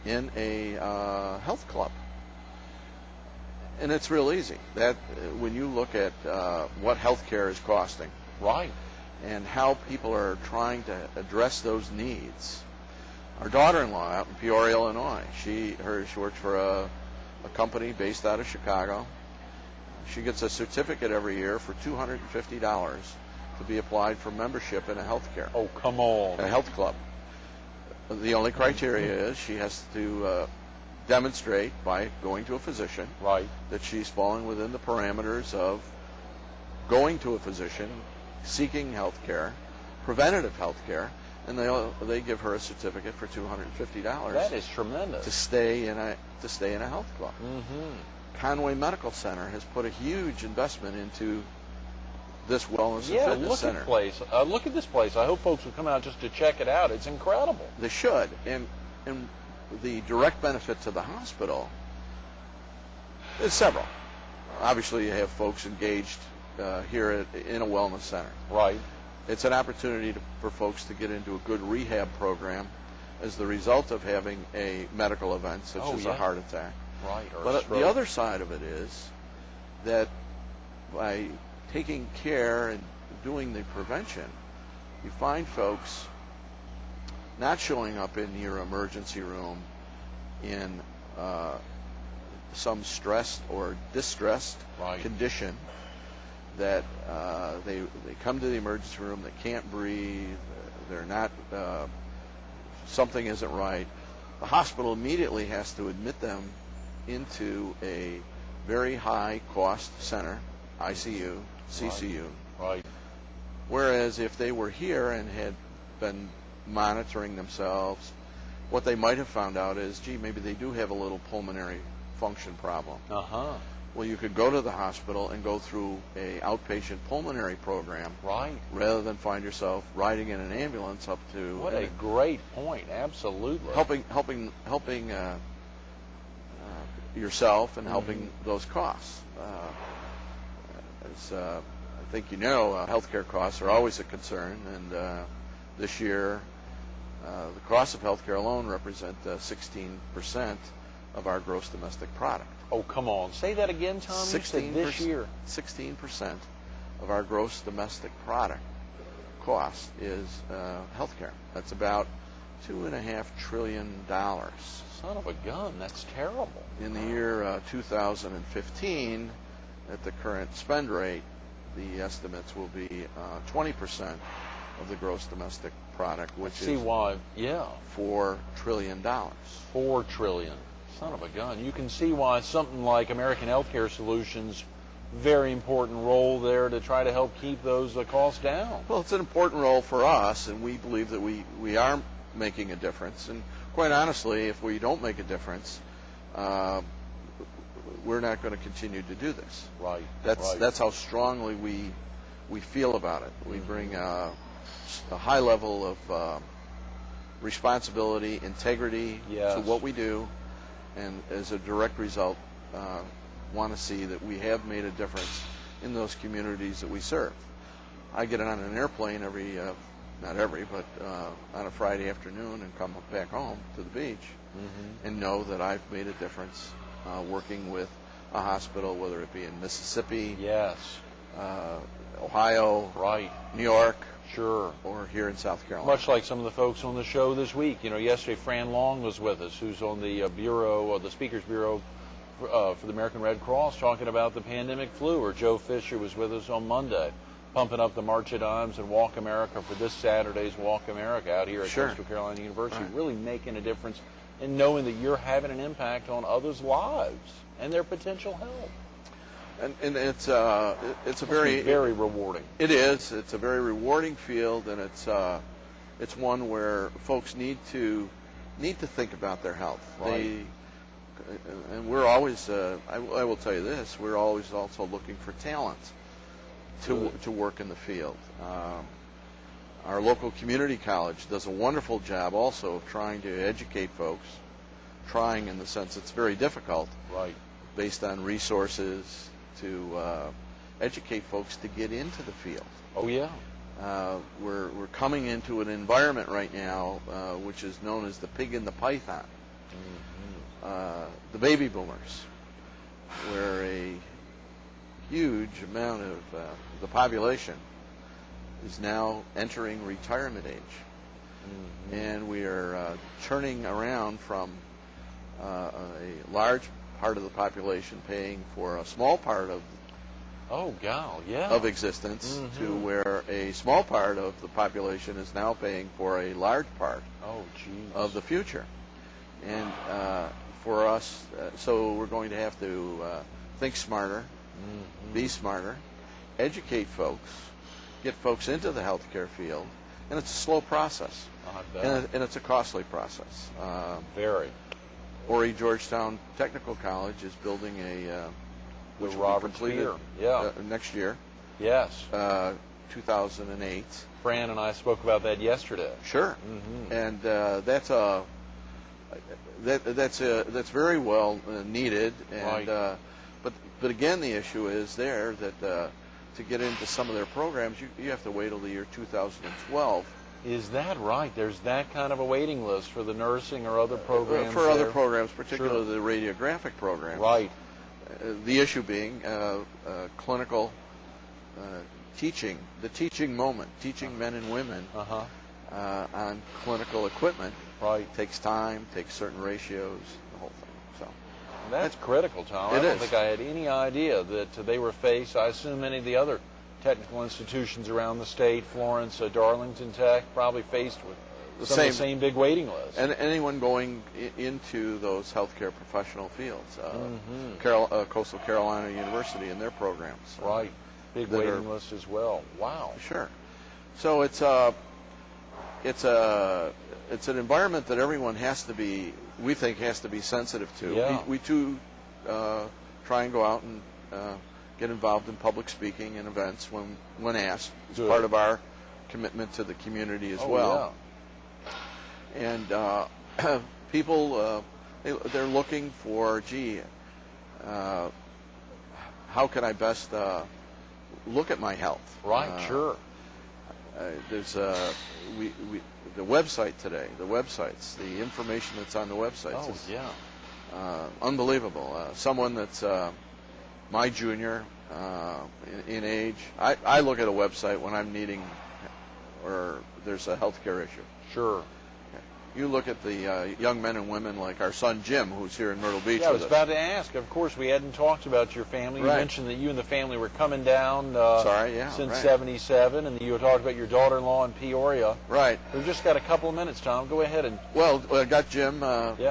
in a health club. And it's real easy. That when you look at what healthcare is costing, Right. and how people are trying to address those needs. Our daughter-in-law out in Peoria, Illinois, she works for a company based out of Chicago. She gets a certificate every year for $250 to be applied for membership in a healthcare. Oh, come on. A health club. The only criteria is she has to demonstrate by going to a physician Right. that she's falling within the parameters of going to a physician, seeking health care, preventative health care, and they give her a certificate for $250. That is tremendous. To stay in a health club. Mm-hmm. Conway Medical Center has put a huge investment into this wellness and Yeah, fitness look center. look at this place. I hope folks will come out just to check it out. It's incredible. They should, and the direct benefit to the hospital is several. Obviously, you have folks engaged here in a wellness center. Right. It's an opportunity for folks to get into a good rehab program as the result of having a medical event such as a heart attack. Right. Or But a stroke. the other side of it is that by taking care and doing the prevention, you find folks not showing up in your emergency room in some stressed or distressed condition, that they come to the emergency room, they can't breathe, they're not, something isn't right. The hospital immediately has to admit them into a very high cost center, ICU, CCU. Right. Whereas if they were here and had been monitoring themselves, what they might have found out is, gee, maybe they do have a little pulmonary function problem. Uh-huh. Well, you could go to the hospital and go through a outpatient pulmonary program, Right. rather than find yourself riding in an ambulance up to. What a great point. Absolutely. Helping yourself and helping those costs. As I think you know, healthcare costs are always a concern, and this year the costs of healthcare alone represent 16% of our gross domestic product. Oh, come on. Say that again, Tom. You said this year. 16% of our gross domestic product cost is healthcare. That's about $2.5 trillion. Son of a gun. That's terrible. In the year 2015, at the current spend rate, the estimates will be 20% of the gross domestic product, which is why. Yeah. $4 trillion. $4 trillion. Son of a gun. You can see why something like American Healthcare Solutions, very important role there to try to help keep those costs down. Well, it's an important role for us, and we believe that we are making a difference. And quite honestly, if we don't make a difference, we're not going to continue to do this. Right. That's how strongly we feel about it. We bring a high level of responsibility, integrity to what we do, and as a direct result, want to see that we have made a difference in those communities that we serve. I get on an airplane not every, but on a Friday afternoon and come back home to the beach and know that I've made a difference working with a hospital, whether it be in Mississippi, Ohio, New York, or here in South Carolina. Much like some of the folks on the show this week. You know, yesterday Fran Long was with us, who's on the bureau, the Speakers Bureau for the American Red Cross, talking about the pandemic flu. Or Joe Fisher was with us on Monday, pumping up the March of Dimes and Walk America for this Saturday's Walk America out here at Coastal Carolina University, really making a difference and knowing that you're having an impact on others' lives and their potential health. And it's a very rewarding. It is. It's a very rewarding field, and it's one where folks need to think about their health. Right. And we're always. I will tell you this: we're always also looking for talent to work in the field. Our local community college does a wonderful job also of trying to educate folks. Trying in the sense it's very difficult. Right. Based on resources, to educate folks to get into the field. Oh, yeah. We're coming into an environment right now which is known as the pig and the python. the baby boomers, where a huge amount of the population is now entering retirement age. And we are turning around from a large part of the population paying for a small part of of existence to where a small part of the population is now paying for a large part of the future. And for us, so we're going to have to think smarter, be smarter, educate folks, get folks into the healthcare field, and it's a slow process. And it's a costly process. Very. Horry Georgetown Technical College is building which will be completed next year. Yes. 2008. Fran and I spoke about that yesterday. Sure. And that's very well needed. And but again, the issue is there that to get into some of their programs, you have to wait till the year 2012. Is that right? There's that kind of a waiting list for the nursing or other programs? For other programs, particularly the radiographic programs. Right. The issue being clinical teaching, the teaching moment, teaching men and women on clinical equipment takes time, takes certain ratios, the whole thing. So that's critical, Tom. I don't think I had any idea that they were faced. I assume many of the other technical institutions around the state, Florence, Darlington Tech, probably faced with the same big waiting list. And anyone going into those healthcare professional fields, Coastal Carolina University and their programs. Right, big waiting list as well. Wow. Sure. So it's an environment that everyone we think has to be sensitive to. Yeah. We too try and go out and get involved in public speaking and events when asked. It's part of our commitment to the community as well. Yeah. And people, they're looking for, how can I best look at my health? Right, sure. There's the website today, the websites, the information that's on the websites is unbelievable. Someone that's my junior in age, I look at a website when I'm needing or there's a healthcare issue. Sure. You look at the young men and women like our son Jim, who's here in Myrtle Beach. Yeah, I was about to ask. Of course, we hadn't talked about your family. You mentioned that you and the family were coming down since '77, and you talked about your daughter-in-law in Peoria. Right. We've just got a couple of minutes, Tom. Go ahead and. Well, I got Jim.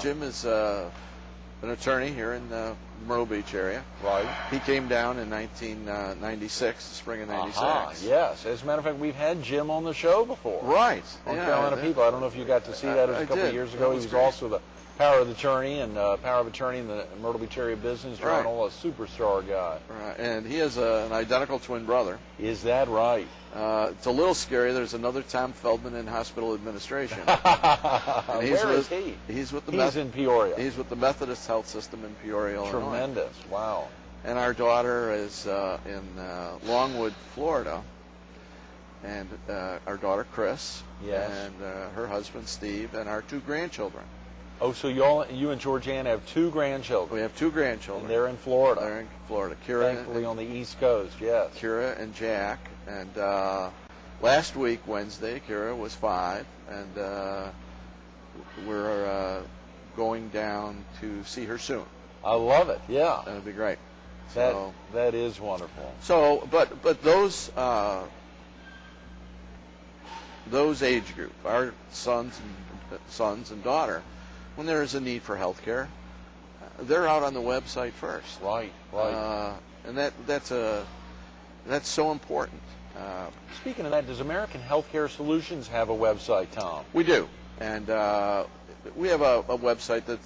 Jim is an attorney here in the Myrtle Beach area. Right. He came down in 1996, the spring of '96. Yes. As a matter of fact, we've had Jim on the show before. Right. On Carolina People. I don't know if you got to see that. It was a couple of years ago. He was also the power of attorney and power of attorney in the Myrtle Beach Area Business Journal, a superstar guy. Right. And he has an identical twin brother. Is that right? It's a little scary. There's another Tom Feldman in hospital administration. And Where is he? He's in Peoria. He's with the Methodist Health System in Peoria, Illinois. Tremendous. Wow. And our daughter is in Longwood, Florida. And our daughter, Chris. Yes. And her husband, Steve, and our two grandchildren. Oh, so you and Georgiana have two grandchildren. We have two grandchildren. And they're in Florida. They're in Florida. Kira, thankfully on the East Coast, yes. Kira and Jack. And last week, Wednesday, Kira was 5. And we're going down to see her soon. I love it, yeah. That'll be great. That is wonderful. So, but those age group, our sons and daughter, when there is a need for health care, they're out on the website first. Right. And that's so important. Speaking of that, does American Healthcare Solutions have a website, Tom? We do. And we have a website that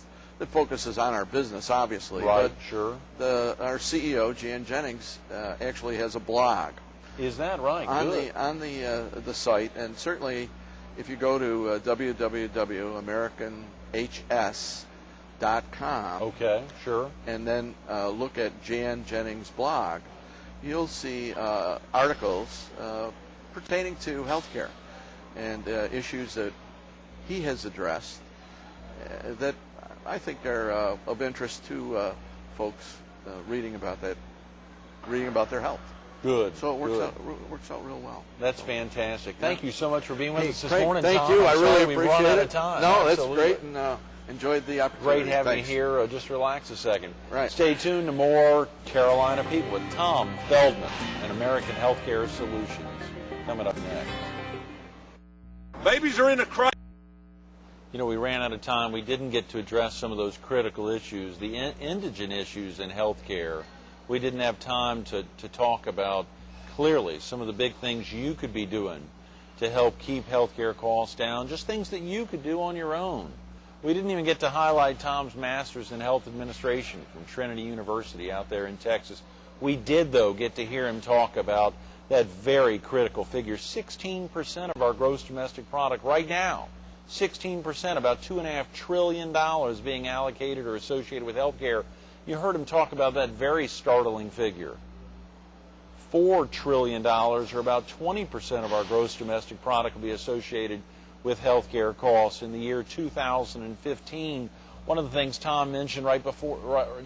focuses on our business, obviously. Right, but sure. Our CEO, Jan Jennings, actually has a blog. Is that right? On the site, and certainly if you go to www.americanhs.com. Okay, sure. And then look at Jan Jennings' blog, you'll see articles pertaining to healthcare and issues that he has addressed that I think are of interest to folks reading about their health. Good. So it works out real well. That's fantastic. Thank you so much for being with us this Frank, morning, thank Tom. you. I really we've appreciate run out it. of time. No, Absolutely. that's great, and enjoyed the opportunity. Great having Thanks. you here. Just relax a second. Right. Stay tuned to more Carolina People with Tom Feldman and American Healthcare Solutions coming up next. Babies are in a crisis. You know, we ran out of time. We didn't get to address some of those critical issues, the indigent issues in healthcare. We didn't have time to talk about clearly some of the big things you could be doing to help keep healthcare costs down, just things that you could do on your own. We didn't even get to highlight Tom's Master's in Health Administration from Trinity University out there in Texas. We did, though, get to hear him talk about that very critical figure, 16% of our gross domestic product right now, 16%, about $2.5 trillion being allocated or associated with healthcare. You heard him talk about that very startling figure. $4 trillion, or about 20% of our gross domestic product, will be associated with healthcare costs in the year 2015. One of the things Tom mentioned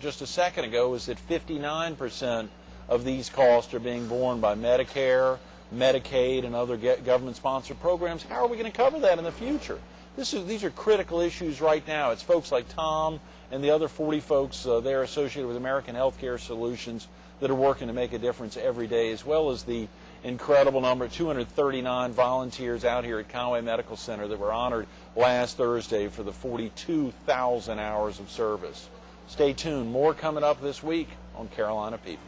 just a second ago is that 59% of these costs are being borne by Medicare, Medicaid, and other government-sponsored programs. How are we going to cover that in the future? These are critical issues right now. It's folks like Tom and the other 40 folks there associated with American Healthcare Solutions that are working to make a difference every day, as well as the incredible number, 239 volunteers out here at Conway Medical Center that were honored last Thursday for the 42,000 hours of service. Stay tuned. More coming up this week on Carolina People.